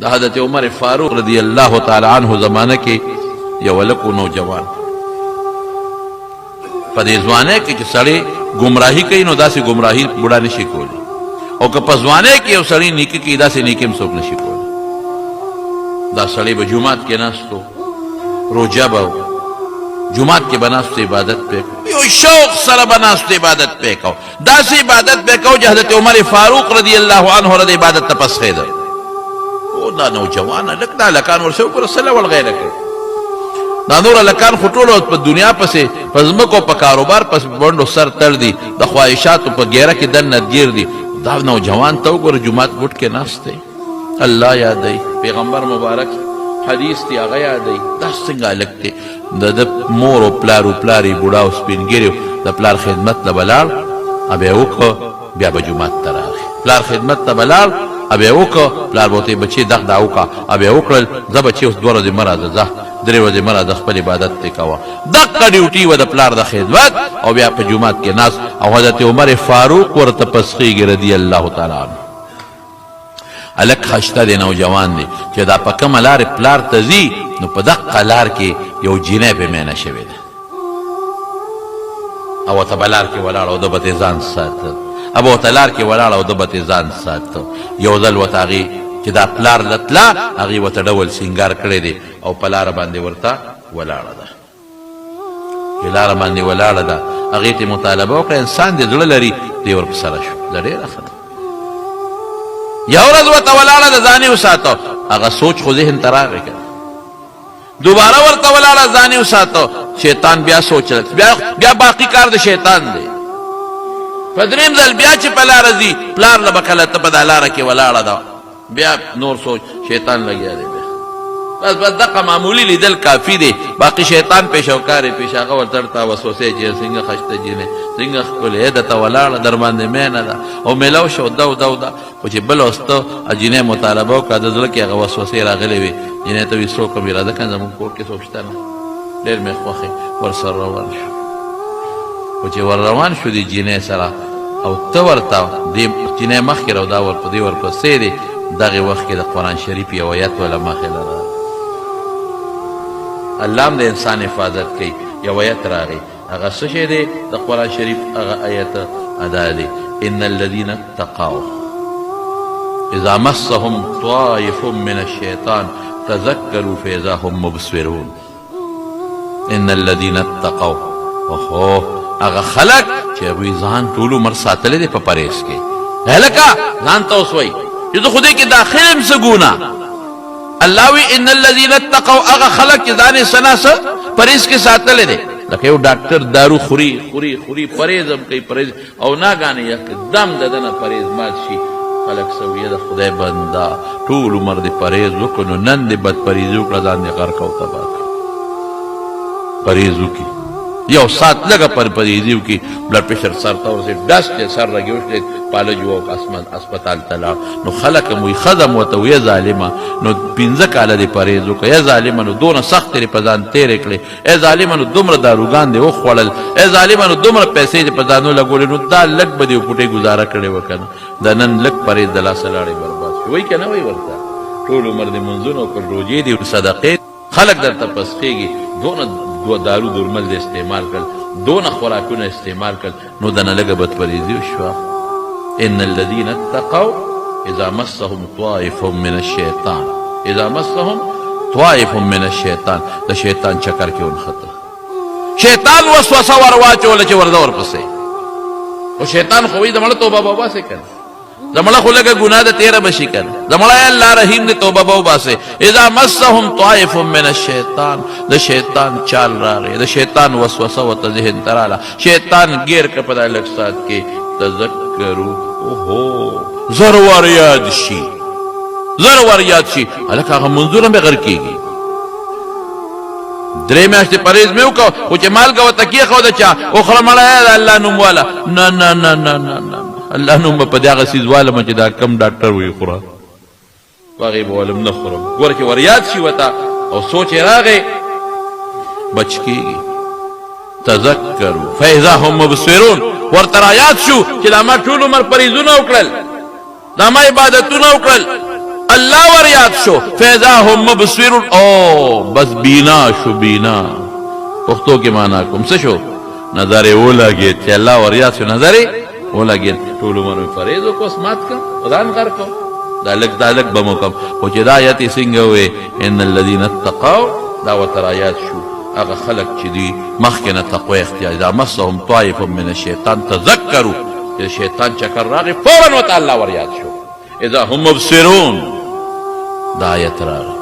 د حضرت عمر فاروق رضی اللہ تعالی عنہ زمانه کې یو لکو نوجوان په دې ځوانۍ کې چې سړی ګمراهي کوي نو داسې ګمراهي بوډا نشي کولی او که په ځوانۍ کې یو سړی نیکي کوي داسې نیکي هم څوک نشي کولی دا سړی به جومات کې ناستو روژه به جماعت کې بناستو عبادت پہ یو شوق سره بناستو عبادت پہ کو داسې عبادت پہ کو چې حضرت عمر فاروق رضی اللہ عنہ رضی عبادت ته پس خیده او دا نوجوان لک دا لکان ورسو پر صلی وغیره کړ دا نور لکان خټولو په دنیا پسې په ځمکو په کاروبار پس بندو سر تړ دي د خواهشاتو په ګیره کې دنه گیر دي دا نوجوان ته وګوره جماعت ګټ کې ناسته الله یادوي پیغمبر مبارک حدیث دی هغه یادوي دا څنګه لګته د مور او پلاری بوډا او سپینګیرو د پلار خدمت ته بلال ابه وکړه بیا به جماعت ته راغی پلار خدمت ته بلال ابه وکړه پلار بوته بچي دغ دا وکړه ابه وکړل زه بچي اوس 2 ورځې مراد زه 3 ورځې مراد خپل عبادت ته کاوه دغه ډیوټي و د پلار د خدمت او بیا په جماعت کې ناس او حضرت عمر فاروق ورته پسخیږي رضی الله تعالی عنہ الک خشته دی نوجوان دی چې دا په کومه لارې پلار ته ځي نو په دغه لار کې یو جینۍ پې مینه شوې ده او ورته به لار کې ولاړ او ده به ترې ځان ساته او ورته لار کې ولاړ او ده به ترې ځان ساته یو ځل ورته هغې چې دا پلار له تله هغې ورته ډول سینګار کړی دی او په لاره باندې ورته ولاړه ده چې لاره باندې ولاړه ده هغې ته مطالبه وکړه انسان دې زړه لري دی ورپسره شو د ډېره ښه یو ورځ ورته ولاړه د ځانې وساته هغه سوچ خو ذهن ته راغی که دوباره ورته ولاړه ځانې وساته شیطان بیا سوچ بیا باقي کار د شیطان دی په درېیم ځل بیا چې په لاره ځي پلار له به کله ته په دا لاره کې ولاړه ده بیا نور سوچ شیطان لګیا دی بس دغه معمولی لیدل کافي دی باقي شیطان پیش او کار پیش هغه ورته ورته وسوسې چې څنګه خشته جینۍ څنګه ښکلې ده ته ولاړه در باندې مینه ده او میلاو شو دو خو چې بل وسته جینۍ مطالبه وکړه د زړه کې هغه وسوسې راغلې وې جینۍ ته وي څوک هم اراده کنه زموږ کور کې څوک شته نه ډېر مې خوښې ورسره روان شو خو چې ور روان شو د جینۍ سره او ته ورته دې جینۍ مخکې را او دا ورپسې ورپسې دی دغې وخت کې د قرآن شریف یو ایت وله مخې له الله هم د انسان حفاظت کوي یو ایت راغی هغه څه شی دی د قرآن شریف هغه ایت ادا دی ان الذین اتقوا اذا مسهم طائف من الشیطان تذکروا فاذا هم مبصرون ان الذین اتقوا اوهو هغه خلک چې هغوی ځان ټول عمر ساتلی دی په پرهیز کې هلکه ځان ته اوس وایي چې زه خدای کې داخل یم څه ګونه الله وی ان الذين اتقوا هغه خلک چې ځان یې سناسه پرهیز کې ساتلی دی لکه یو ډاکټر دارو خوري پرهیز هم کوي پرهیز او ناګانې یکدم د ده نه پرهیز مات شي خلک څه وایي د خدای بنده ټول عمر دې پرهیز وکړو نو نن دې بدپرهیزي وکړه ځان دې غرق او تباه کړه پرهیز وکړي یو سات لږه پرهیزي وکړي بلډ پریشر سر ته ورسېد ډس دی سر رګې وشلېد پالج ووک اسپتال ته لاړ نو خلک هم وایي ښځه م ورته ویې ظالمه نو 15 کاله دې پرهیز وکړه یا ظالمه نو دونه سختې دې په ځان تېرې کړې ای ظالمه نو دومره داروګان دې وخوړل ای ظالمه نو دومره پیسې دې په ځانو لګولې نو دا لږ به دې پوټې ګزاره کړې وه که نه د نن لږ پرهیز د لاسه لاړې برباد شي وایي که نه وایي ورته ټول عمر دې منځونه وکړ روژې دې صدقې خلک درته پسخېږي دونه دارو درمل دې استعمال کړل دونه خوراکونه استعمال کړل نو دنه لږه بدپرهیزي وشوه ان الذين اتقوا اذا مسهم طائف من الشيطان اذا مسهم طائف من الشيطان د شیطان چکر کې ونخته شیطان وسوسه ورواچوله چې ورده ورپسې او شیطان خو وایي د مړه توبه به وباسې که نه د مړه خو لږه ګناه د تېره به شي که نه د مړه الله رحیم دې توبه به وباسې اذا مسهم طائف من الشیطان د شیطان چال راغی د شیطان وسوسه ورته ذهن ته راله شیطان ګیر که په دا لږ ساعت کې تذکرو اوهو زر ور یاد شي هلکه هغه منظور هم بغیر کېږي 3 میاشتې پرهیز مې وکړو خو چې مالګه ورته کېښوده چا وخوره مړی د الله نوم واله نه الله نوم به په دې هغه څیز والمه چې دا کم ډاکټر وایي خوره په هغې به والم نه خورم ګوره چې ور یاد شي ورته او سوچ یې راغی بچ کېږي تذکروا فاذا هم مبصرون ورته رایاد شو چې دا ما ټول عمر پرهیزونه وکړل دا ما عبادتونه وکړل الله ور وریاد شو فاذا هم مبصرون او بس بینا شو بینا پختو کې معنا کوم څه شو نظر ولګید چې الله وریاد شو نظر ولګید ټول عمر فرض کو اسمات کا قرآن کار کو دالک بموکم او چې دا آیت څنګه وې ان الذين اتقوا دا وترایات شو هغه خلق چې دی مخکې نه تقوی اختیار اذا مسهم طائف من الشیطان تذکروا چې شیطان چکر راغی فورا وتعالى وریاد شو اذا هم مبصرون دا آیت راغی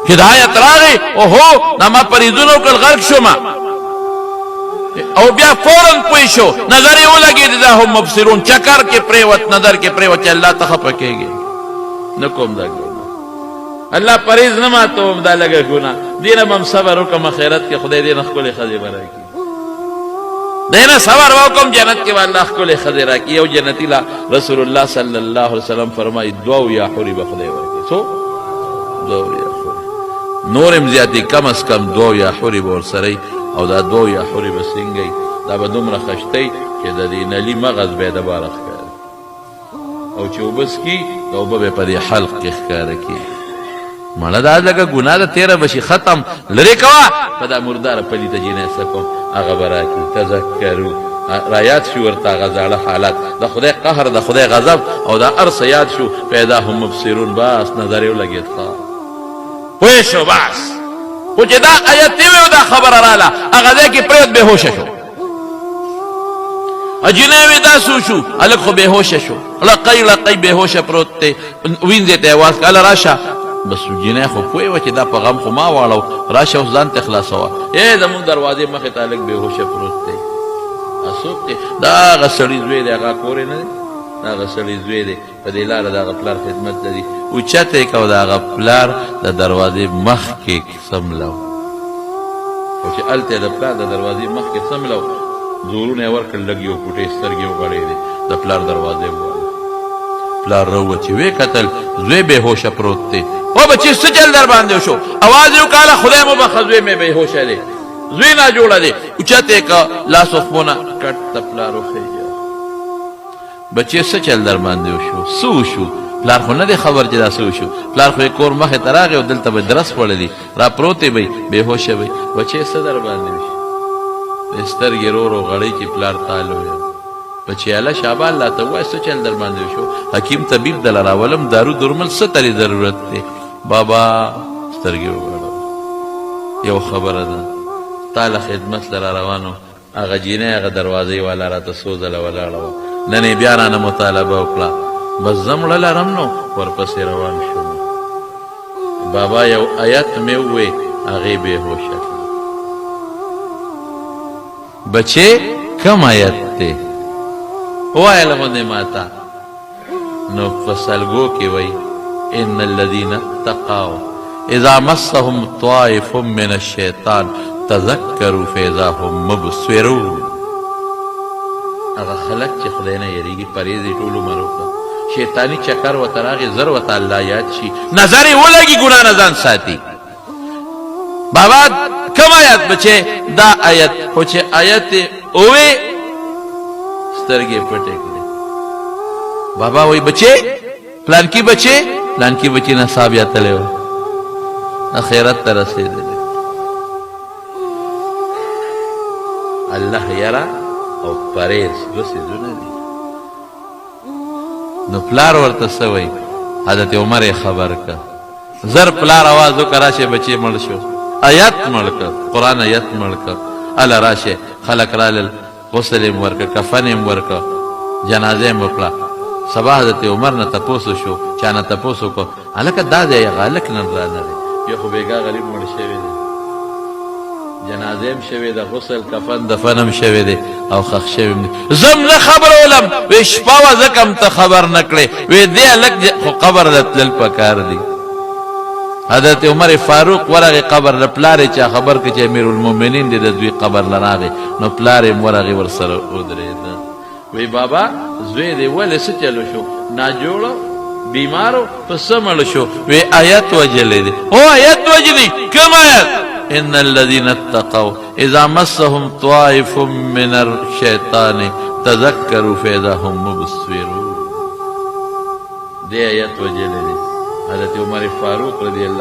هدایت راغی اوهو نما پریزونو کل غرق شما او بیا فورا پوی شو نظر یې ولګېد اذا هم مبصرون چکر کې پریوت نظر کې پریوت چې الله ته خفه کېږي نه کوم دا ګناه الله پریز نه ماتوم دا لږه ګناه دینه هم صبر وکړم خیرت کې خدای دې نه ښکلې ښځې به راکړي دینه صبر وکړم جنت کې به الله ښکلې ښځې راکړي یو جنتي لا رسول الله صلی الله علیه وسلم فرمایي دوه یا حورې به خدای ورکړي څو دوه یا حورې نور هم زیاتې کم از کم دوه یا حورې به ورسره او دا دوه یا حورې به څنګه دا به دومره خشتی چې د دې نلي مغز به یې د باره ښکاره او چې اوبه څکي د اوبه به یې په دې حلق کې ښکاره کړي مړه دا لکه ګناه ده تېره به شي ختم لرې کوه په دا مرداره پلیته جینۍ څه کوم هغه به راکړي تذکرو رایاد شو ورته هغه زاړه حالات د خدای قهر د خدای غضب او دا هر څه یاد شو پیدا هم مبصرون بس نظر یې ولګېد ښه پوه شو بس خو چې دا آیت یې وی دا خبره راله هغه ځای کې پرېوت بېهوشه شو جینۍ وی دا سو شو هلک خو بېهوشه شو لقی لقی بېهوشه پروت دی وینځې ته یې واس کړه هله راشه بس جینۍ خو پوه وه چې دا په غم خو ما واړو راشه اوس ځان ته خلاصوه زمونږ دروازې مخې ته هلک بېهوشه پروت دی څوک دی دا هغه سړي زوی دی هغه کور یې نه دی دا هغه سړي زوی دی په دې لاره د هغه پلار خدمت لري اوچته یې کوه د هغه پلار د دروازې مخکې څملو خو چې هلته یې د پلار د دروازې مخکې څملو زورونه یې ورکړل لږ یو پوټې سترګې وغړېدې د پلار دروازې وواله پلار راووت چې ویې کتل زوی بېهوشه پروت دی او بچې څه چل در باندې وشو اواز یې وکړله خدای مو بخښه زوی مې بېهوشه دی زوی ناجوړه دی اوچته یې که لاس وخمونه کټ د پلار وخېږه بچې څه چل در باندې وشو څه وشو پلار خو نه دی خبر چې دا څه وشو پلار خو یې کور مخې ته راغی او دلته به درس خوړلي را پروت دی بېهوشه وی بچې څه در باندې وشي سترګې رو رو غړۍ چې پلار تال ویم بچې اله شابه الله ته ووایه څه چل در باندې وشو حکیم طبیب دله راولم دارو درمل څه ترې ضرورت دی بابا سترګې وغړوه یو خبره ده تا له خدمت لره روانو هغه جینۍ هغه دروازې والا راته څو ځله ولاړه وه نن یې بیا رانه مطالبه وکړه بس زه مړه لرم نو ورپسې روان شوم بابا یو آیت مې ووې هغې بېهوشه بچې کم آیت دی ووایه لغوندې ماته نو په سلګو کې وایي ان الذین اتقوا اذا مسهم طائف من الشیطان تذکروا فاذا هم مبصرون هغه خلک چې خدای نه یریږي پرهیز یې ټول عمر وکړه شیطاني چکر ورته راغی زر ورته الله یاد شي نظر یې ولګي ګناه نه ځان ساتي بابا کم آیت بچې دا آیت خو چې آیت یې ووې سترګې پټې کړې بابا وایي بچې پلانکي بچې پلانکي بچې نصاب یاتلی و اخرت ته رسېدلی الله یره او پرهیز دوه څیزونه دي نو پلار ورته څه وایي حضرت عمر یې خبر که زر پلار آواز وکړه راشئ بچې مړ شو آیت مړ که قرآن آیت مړ که هله راشئ خلک رالل غسل یې ورکړه کفن یې ورکړه جنازه یې وکړه سبا حضرت عمر نه تپوس وشو چا نه تپوس وکړه هلکه دا دی هغه هلک نن رانه دی یو خو بېګا غریب مړ شوی دی جنازه هم شوې ده غسل کفن دفن هم شوی دی او خښ شوی هم دی زم نه خبرولم وی شپه وه ځکه م ته خبر نه کړې وی دی هلک خو قبر ته تلل پکار دی حضرت عمر فاروق ورغې قبر له پلار یې چا خبر کړه چې امیرالمؤمنین دی د دوی قبر له راغې نو پلار یې ورغې ورسره ودرېده وی بابا زوی دی ولې څه چلو شو ناجوړه بیمارو په څه مړ شو وی آیت وجلی دی او آیت وجلی کوم آیت ان الذين اتقوا اذا مسهم طائف من الشيطان تذكروا فاذا هم مبصرون دی آیت وجلی دی حضرت عمر فاروق رضی الله